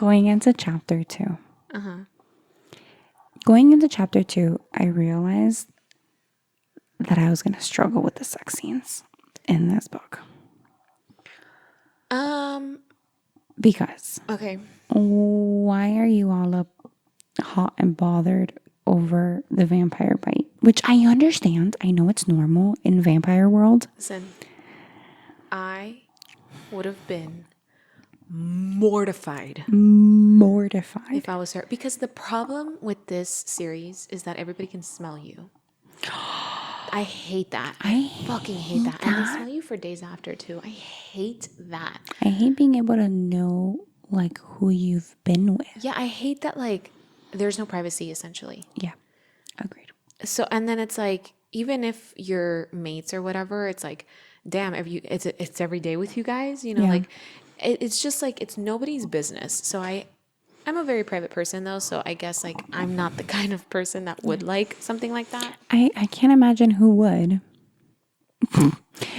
going into chapter 2. Uh-huh. Going into chapter 2, I realized that I was going to struggle with the sex scenes in this book. Because Okay. why are you all up hot and bothered over the vampire bite? Which I understand. I know it's normal in vampire world. Listen, I would have been mortified if I was her. Because the problem with this series is that everybody can smell you. I hate that. I fucking hate that. And they smell you for days after too. I hate that. I hate being able to know like who you've been with. Yeah, I hate that like there's no privacy essentially. Yeah, agreed. So and then it's like even if you're mates or whatever, it's like damn, if you it's every day with you guys, you know, Yeah. like it's just like it's nobody's business. So I'm a very private person though, so I guess like I'm not the kind of person that would like something like that. I can't imagine who would.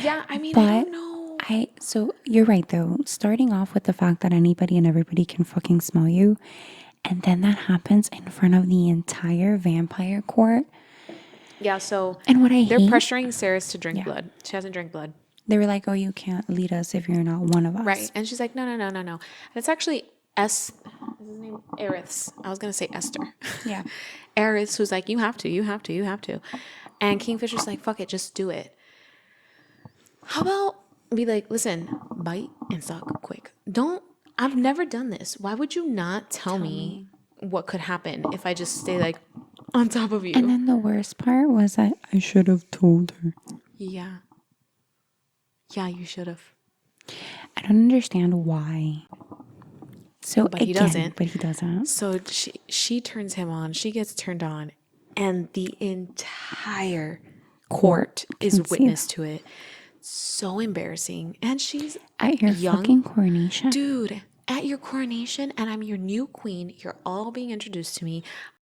Yeah, I mean, But I don't know. So you're right though. Starting off with the fact that anybody and everybody can fucking smell you, and then that happens in front of the entire vampire court. Yeah, so And what I they're hate, pressuring Sarahs to drink Yeah. blood. She hasn't drank blood. they were like, "Oh, you can't lead us if you're not one of us." Right. And she's like, no. And it's actually is his name Aeriths. I was gonna say Esther. Yeah. Aeriths who's like, you have to. And Kingfisher's like, fuck it, just do it. How about be like, listen, bite and suck quick. I've never done this. Why would you not tell me what could happen if I just stay like on top of you? And then the worst part was that I should have told her. Yeah. Yeah, you should have. I don't understand why. So But he doesn't. But he doesn't. So she turns him on. She gets turned on, and the entire court is can see witness to it. So embarrassing. And she's At your young. fucking coronation. Dude, at your coronation, and I'm your new queen. You're all being introduced to me.